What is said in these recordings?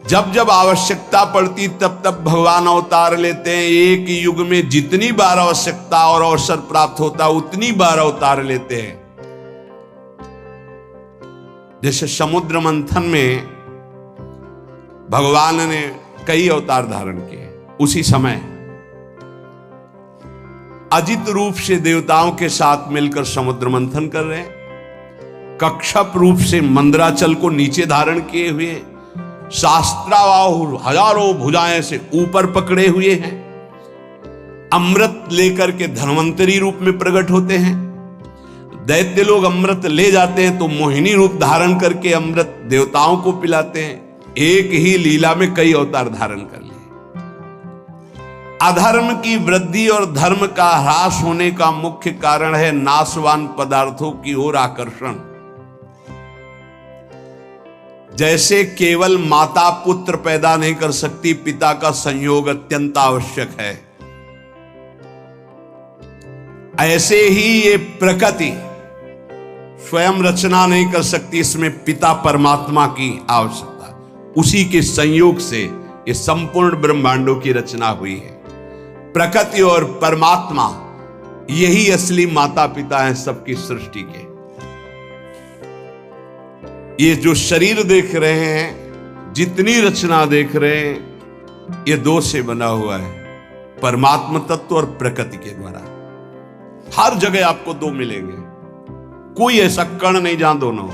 जब जब आवश्यकता पड़ती तब तब भगवान अवतार लेते हैं। एक युग में जितनी बार आवश्यकता और अवसर प्राप्त होता उतनी बार अवतार लेते हैं। जैसे समुद्र मंथन में भगवान ने कई अवतार धारण किए। उसी समय अजित रूप से देवताओं के साथ मिलकर समुद्र मंथन कर रहे हैं। कक्षप रूप से मंदराचल को नीचे धारण किए हुए, शास्त्राबाहु हजारों भुजाएं से ऊपर पकड़े हुए हैं। अमृत लेकर के धन्वंतरी रूप में प्रकट होते हैं। दैत्य लोग अमृत ले जाते हैं तो मोहिनी रूप धारण करके अमृत देवताओं को पिलाते हैं। एक ही लीला में कई अवतार धारण कर लिए। अधर्म की वृद्धि और धर्म का ह्रास होने का मुख्य कारण है नाशवान पदार्थों की ओर आकर्षण। जैसे केवल माता पुत्र पैदा नहीं कर सकती, पिता का संयोग अत्यंत आवश्यक है, ऐसे ही ये प्रकृति स्वयं रचना नहीं कर सकती, इसमें पिता परमात्मा की आवश्यकता। उसी के संयोग से ये संपूर्ण ब्रह्मांडों की रचना हुई है। प्रकृति और परमात्मा यही असली माता पिता हैं सबकी सृष्टि के। ये जो शरीर देख रहे हैं, जितनी रचना देख रहे हैं, ये दो से बना हुआ है, परमात्मा तत्व और प्रकृति के द्वारा। हर जगह आपको दो मिलेंगे, कोई ऐसा कण नहीं जहां दोनों।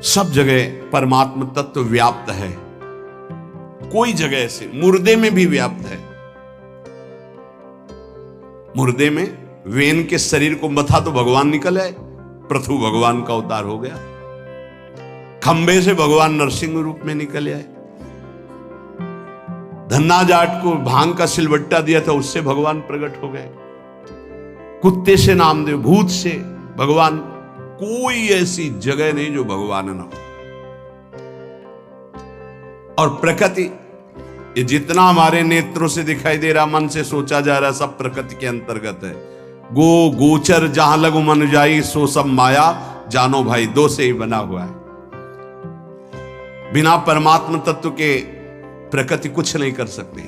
सब जगह परमात्मा तत्व व्याप्त है। कोई जगह ऐसे, मुर्दे में भी व्याप्त है। मुर्दे में वेन के शरीर को मथा तो भगवान निकल आए, पृथु भगवान का अवतार हो गया। खंबे से भगवान नरसिंह रूप में निकल आए। धन्ना जाट को भांग का सिलवट्टा दिया था, उससे भगवान प्रकट हो गए। कुत्ते से नामदेव, भूत से भगवान। कोई ऐसी जगह नहीं जो भगवान ना हो। और प्रकृति, ये जितना हमारे नेत्रों से दिखाई दे रहा, मन से सोचा जा रहा, सब प्रकृति के अंतर्गत है। गो गोचर जहां लगु मन जाई, सो सब माया जानो भाई, दो से ही बना हुआ है। बिना परमात्मा तत्व के प्रकृति कुछ नहीं कर सकती।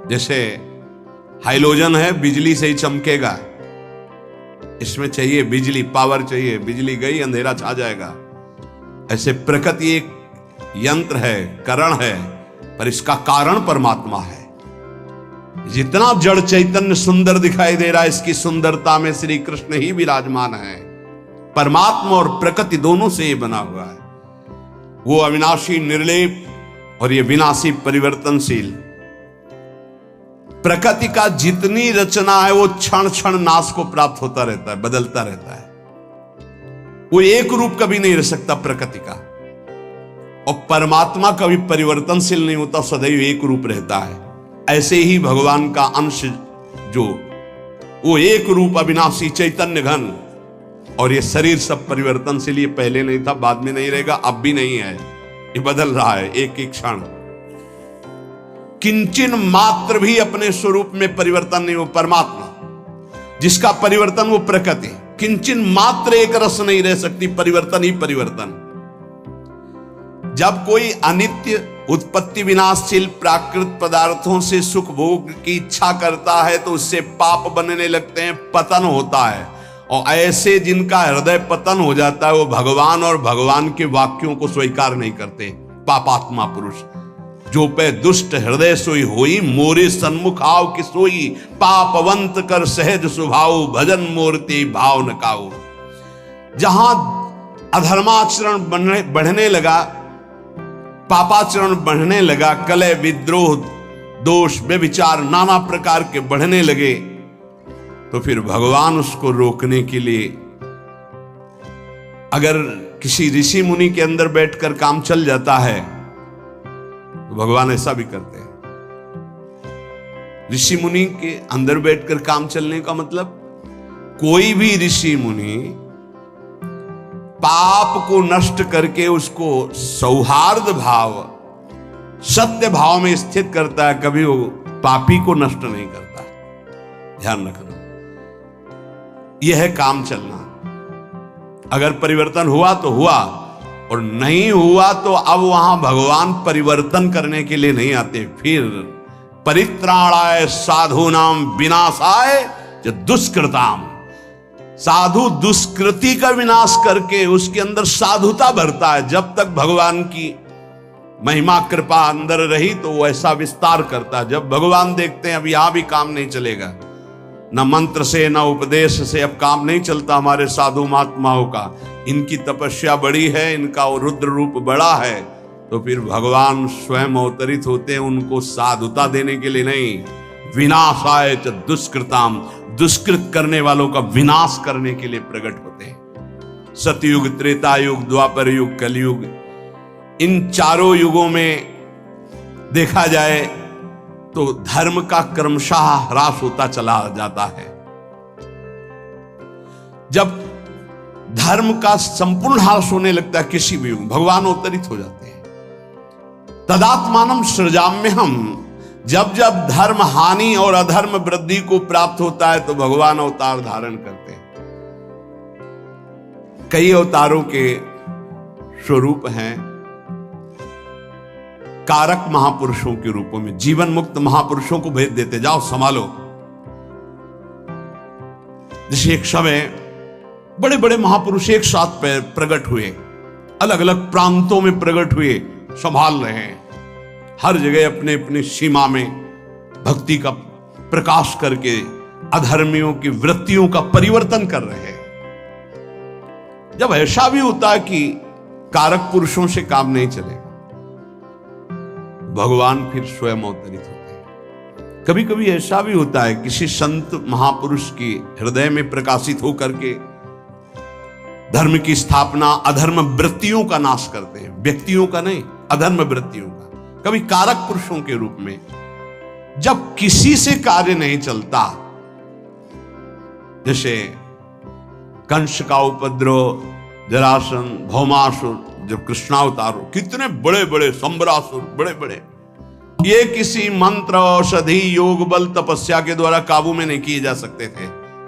जैसे हाइलोजन है, बिजली से ही चमकेगा, इसमें चाहिए बिजली, पावर चाहिए, बिजली गई अंधेरा छा जाएगा। ऐसे प्रकृति एक यंत्र है, करण है, पर इसका कारण परमात्मा है। जितना जड़ चैतन्य सुंदर दिखाई दे रहा है, इसकी सुंदरता में श्री कृष्ण ही विराजमान है। परमात्मा और प्रकृति दोनों से ये बना हुआ है। वो अविनाशी निर्लेप और ये विनाशी परिवर्तनशील। प्रकृति का जितनी रचना है वो क्षण क्षण नाश को प्राप्त होता रहता है, बदलता रहता है। वो एक रूप कभी नहीं रह सकता प्रकृति का। और परमात्मा कभी परिवर्तनशील नहीं होता, सदैव एक रूप रहता है। ऐसे ही भगवान का अंश जो, वो एक रूप अविनाशी चैतन्य घन। और ये शरीर सब परिवर्तनशील, ये पहले नहीं था, बाद में नहीं रहेगा, अब भी नहीं है, ये बदल रहा है एक एक क्षण। किंचन मात्र भी अपने स्वरूप में परिवर्तन नहीं, वो परमात्मा। जिसका परिवर्तन वो प्रकृति। किंचन मात्र एक रस नहीं रह सकती, परिवर्तन ही परिवर्तन। जब कोई अनित्य उत्पत्ति विनाशशील प्राकृत पदार्थों से सुख भोग की इच्छा करता है तो उससे पाप बनने लगते हैं, पतन होता है। और ऐसे जिनका हृदय पतन हो जाता है, वो भगवान और भगवान के वाक्यों को स्वीकार नहीं करते, पापात्मा पुरुष। जो पे दुष्ट हृदय सोई होई, मोरे सन्मुख आव कि सोई, पापवंत कर सहज स्वभाव, भजन मूर्ति भाव न काऊ। जहां अधर्माचरण बढ़ने लगा, पापाचरण बढ़ने लगा, कलह विद्रोह दोष व्यभिचार नाना प्रकार के बढ़ने लगे, तो फिर भगवान उसको रोकने के लिए, अगर किसी ऋषि मुनि के अंदर बैठकर काम चल जाता है तो भगवान ऐसा भी करते हैं। ऋषि मुनि के अंदर बैठकर काम चलने का मतलब, कोई भी ऋषि मुनि पाप को नष्ट करके उसको सौहार्द भाव, सत्य भाव में स्थित करता है, कभी वो पापी को नष्ट नहीं करता। ध्यान रखना, यह है काम चलना। अगर परिवर्तन हुआ तो हुआ, और नहीं हुआ तो अब वहां भगवान परिवर्तन करने के लिए नहीं आते। फिर परित्राणाय साधूनाम विनाशाय च दुष्कृताम, साधु दुष्कृति का विनाश करके उसके अंदर साधुता भरता है। जब तक भगवान की महिमा कृपा अंदर रही तो वो ऐसा विस्तार करता। जब भगवान देखते हैं अब यहां भी काम नहीं चलेगा, न मंत्र से न उपदेश से अब काम नहीं चलता हमारे साधु महात्माओं का, इनकी तपस्या बड़ी है, इनका रुद्र रूप बड़ा है, तो फिर भगवान स्वयं अवतरित होते हैं उनको साधुता देने के लिए नहीं, विनाशाय च दुष्कृताम, दुष्कृत करने वालों का विनाश करने के लिए प्रकट होते हैं। सतयुग, त्रेता युग, द्वापर युग, कलयुग, इन चारों युगों में देखा जाए तो धर्म का क्रमशः ह्रास होता चला जाता है। जब धर्म का संपूर्ण ह्रास होने लगता है किसी भी युग, भगवान अवतरित हो जाते हैं। तदात्मानम सृजाम्यहम, जब जब धर्म हानि और अधर्म वृद्धि को प्राप्त होता है तो भगवान अवतार धारण करते हैं। कई अवतारों के स्वरूप हैं कारक महापुरुषों के रूपों में, जीवन मुक्त महापुरुषों को भेज देते, जाओ संभालो। जैसे एक समय बड़े बड़े महापुरुष एक साथ प्रकट हुए, अलग अलग प्रांतों में प्रकट हुए, संभाल रहे हैं, हर जगह अपने अपनी सीमा में भक्ति का प्रकाश करके अधर्मियों की वृत्तियों का परिवर्तन कर रहे हैं। जब ऐसा भी होता है कि कारक पुरुषों से काम नहीं चलेगा, भगवान फिर स्वयं अवतरित होते हैं। कभी कभी ऐसा भी होता है किसी संत महापुरुष की हृदय में प्रकाशित होकर के धर्म की स्थापना, अधर्म वृत्तियों का नाश करते हैं, व्यक्तियों का नहीं, अधर्म वृत्तियों का। कभी कारक पुरुषों के रूप में जब किसी से कार्य नहीं चलता, जैसे कंस का उपद्रव, जरासंध, भौमासुर, जब कृष्णावतार हो, कितने बड़े बड़े संबरासुर, बड़े बड़े, ये किसी मंत्र, औषधि, योग बल, तपस्या के द्वारा काबू में नहीं किए जा सकते थे।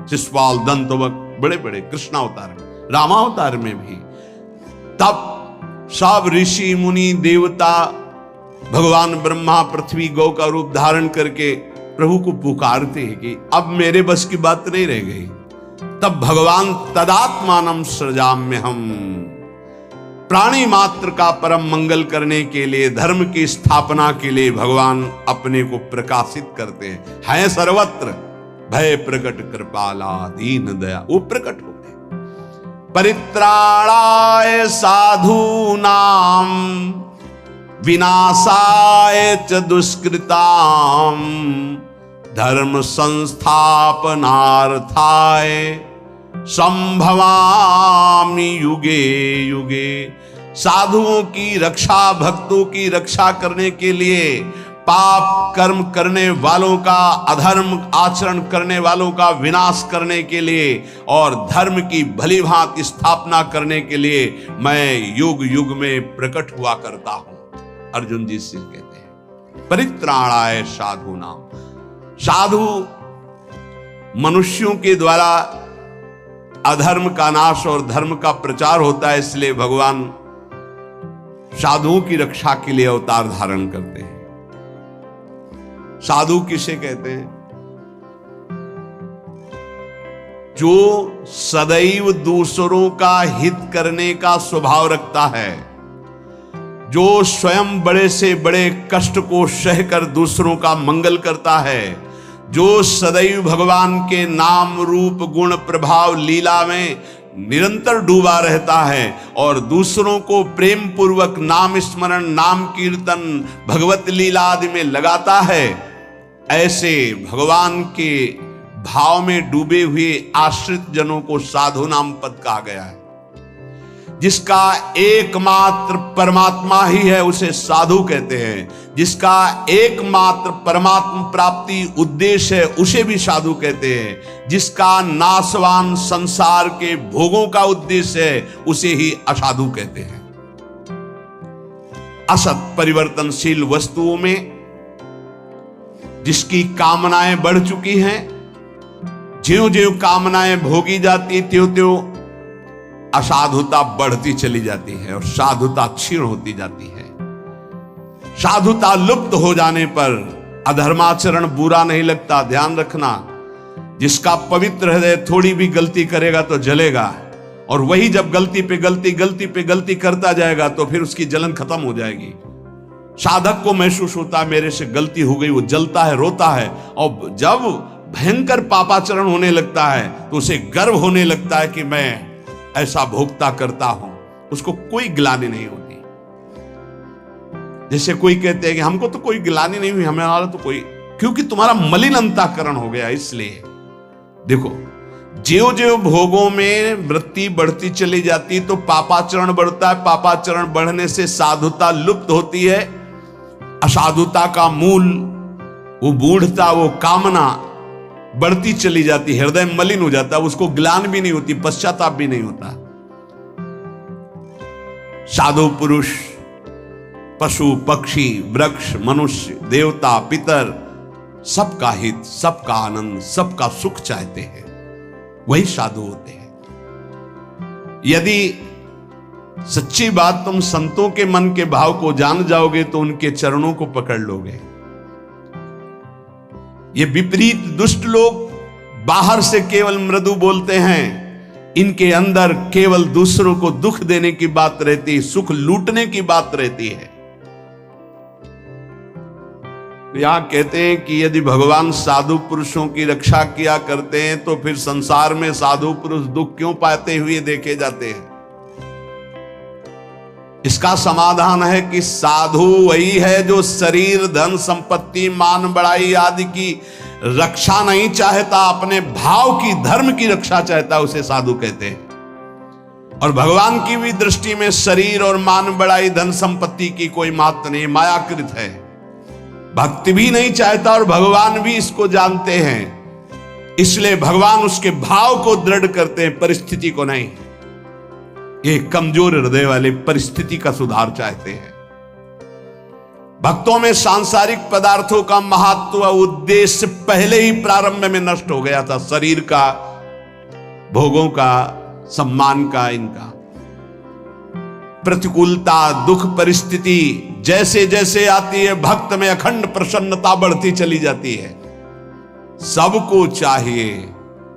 शिशुपाल, दंतवक, बड़े बड़े कृष्णावतार, रामावतार में भी। तब सब ऋषि मुनि देवता, भगवान ब्रह्मा पृथ्वी गौ का रूप धारण करके प्रभु को पुकारते हैं कि अब मेरे बस की बात नहीं रह गई। तब भगवान तदात्मानम सृजाम्यहम, प्राणी मात्र का परम मंगल करने के लिए, धर्म की स्थापना के लिए भगवान अपने को प्रकाशित करते हैं सर्वत्र। भय प्रकट कृपाला दीन दया, वो प्रकट होते हैं। परित्राणाय साधूनाम विनाशाय च दुष्कृताम धर्म संस्थापनार्थाय संभवामि युगे युगे। साधुओं की रक्षा, भक्तों की रक्षा करने के लिए, पाप कर्म करने वालों का, अधर्म आचरण करने वालों का विनाश करने के लिए और धर्म की भली भांति स्थापना करने के लिए मैं युग युग में प्रकट हुआ करता हूं। अर्जुन जी से कहते हैं परित्राणाय साधूनाम, साधु मनुष्यों के द्वारा अधर्म का नाश और धर्म का प्रचार होता है, इसलिए भगवान साधुओं की रक्षा के लिए अवतार धारण करते हैं। साधु किसे कहते हैं? जो सदैव दूसरों का हित करने का स्वभाव रखता है, जो स्वयं बड़े से बड़े कष्ट को सहकर दूसरों का मंगल करता है, जो सदैव भगवान के नाम रूप गुण प्रभाव लीला में निरंतर डूबा रहता है और दूसरों को प्रेम पूर्वक नाम स्मरण, नाम कीर्तन, भगवत लीला आदि में लगाता है, ऐसे भगवान के भाव में डूबे हुए आश्रित जनों को साधु नाम पद कहा गया है। जिसका एकमात्र परमात्मा ही है उसे साधु कहते हैं, जिसका एकमात्र परमात्मा प्राप्ति उद्देश्य है उसे भी साधु कहते हैं, जिसका नाशवान संसार के भोगों का उद्देश्य है उसे ही असाधु कहते हैं। असत परिवर्तनशील वस्तुओं में जिसकी कामनाएं बढ़ चुकी हैं, ज्यों ज्यों कामनाएं भोगी जाती त्यों त्यों असाधुता बढ़ती चली जाती है और साधुता क्षीण होती जाती है। साधुता लुप्त हो जाने पर अधर्माचरण बुरा नहीं लगता। ध्यान रखना, जिसका पवित्र हृदय थोड़ी भी गलती करेगा तो जलेगा, और वही जब गलती पे गलती करता जाएगा तो फिर उसकी जलन खत्म हो जाएगी। साधक को महसूस होता है मेरे से गलती हो गई, वो जलता है, रोता है, और जब भयंकर पापाचरण होने लगता है तो उसे गर्व होने लगता है कि मैं ऐसा भोगता करता हूं। उसको कोई गिलानी नहीं होती। जैसे कोई कहते हैं कि हमको तो कोई गिलानी नहीं हुई, हमारा तो कोई, क्योंकि तुम्हारा मलिन अंतःकरण हो गया। इसलिए देखो, ज्यों ज्यों भोगों में वृत्ति बढ़ती चली जाती तो पापाचरण बढ़ता है। पापाचरण बढ़ने से साधुता लुप्त होती है। असाधुता का मूल, वो मूढ़ता, वो कामना बढ़ती चली जाती, हृदय मलिन हो जाता, उसको ग्लानि भी नहीं होती, पश्चाताप भी नहीं होता। साधु पुरुष पशु पक्षी वृक्ष मनुष्य देवता पितर सबका हित, सबका आनंद, सबका सुख चाहते हैं, वही साधु होते हैं। यदि सच्ची बात तुम संतों के मन के भाव को जान जाओगे तो उनके चरणों को पकड़ लोगे। ये विपरीत दुष्ट लोग बाहर से केवल मृदु बोलते हैं, इनके अंदर केवल दूसरों को दुख देने की बात रहती, सुख लूटने की बात रहती है। यहां कहते हैं कि यदि भगवान साधु पुरुषों की रक्षा किया करते हैं तो फिर संसार में साधु पुरुष दुख क्यों पाते हुए देखे जाते हैं? इसका समाधान है कि साधु वही है जो शरीर धन संपत्ति मान बड़ाई आदि की रक्षा नहीं चाहता, अपने भाव की धर्म की रक्षा चाहता, उसे साधु कहते हैं। और भगवान की भी दृष्टि में शरीर और मान बड़ाई धन संपत्ति की कोई महत्व नहीं, मायाकृत है। भक्ति भी नहीं चाहता और भगवान भी इसको जानते हैं, इसलिए भगवान उसके भाव को दृढ़ करते हैं, परिस्थिति को नहीं। ये कमजोर हृदय वाले परिस्थिति का सुधार चाहते हैं। भक्तों में सांसारिक पदार्थों का महत्व उद्देश्य पहले ही प्रारंभ में नष्ट हो गया था। शरीर का, भोगों का, सम्मान का, इनका प्रतिकूलता दुख परिस्थिति जैसे जैसे आती है भक्त में अखंड प्रसन्नता बढ़ती चली जाती है। सबको चाहिए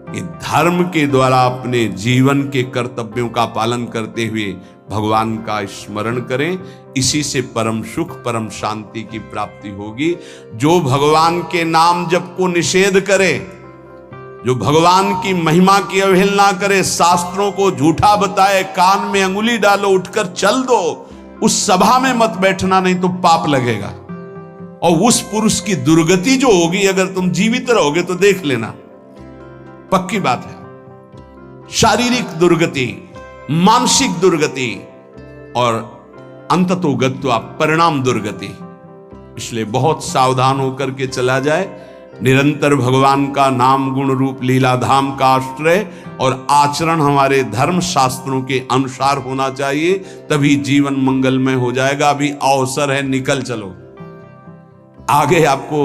कि धर्म के द्वारा अपने जीवन के कर्तव्यों का पालन करते हुए भगवान का स्मरण करें। इसी से परम सुख परम शांति की प्राप्ति होगी। जो भगवान के नाम जप को निषेध करे, जो भगवान की महिमा की अवहेलना करे, शास्त्रों को झूठा बताए, कान में अंगुली डालो, उठकर चल दो, उस सभा में मत बैठना, नहीं तो पाप लगेगा। और उस पुरुष की दुर्गति जो होगी, अगर तुम जीवित रहोगे तो देख लेना, पक्की बात है। शारीरिक दुर्गति, मानसिक दुर्गति और अंततोगत्वा परिणाम दुर्गति। इसलिए बहुत सावधान होकर के चला जाए। निरंतर भगवान का नाम गुण रूप लीला धाम का आश्रय और आचरण हमारे धर्म शास्त्रों के अनुसार होना चाहिए, तभी जीवन मंगलमय हो जाएगा। अभी अवसर है, निकल चलो, आगे आपको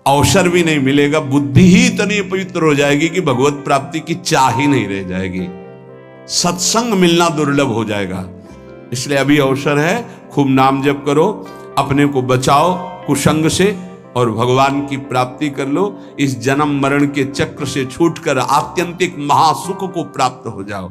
अवसर भी नहीं मिलेगा। बुद्धि ही इतनी पवित्र हो जाएगी कि भगवत प्राप्ति की चाह ही नहीं रह जाएगी। सत्संग मिलना दुर्लभ हो जाएगा। इसलिए अभी अवसर है, खूब नाम जप करो, अपने को बचाओ कुसंग से और भगवान की प्राप्ति कर लो। इस जन्म मरण के चक्र से छूटकर आत्यंतिक महासुख को प्राप्त हो जाओ।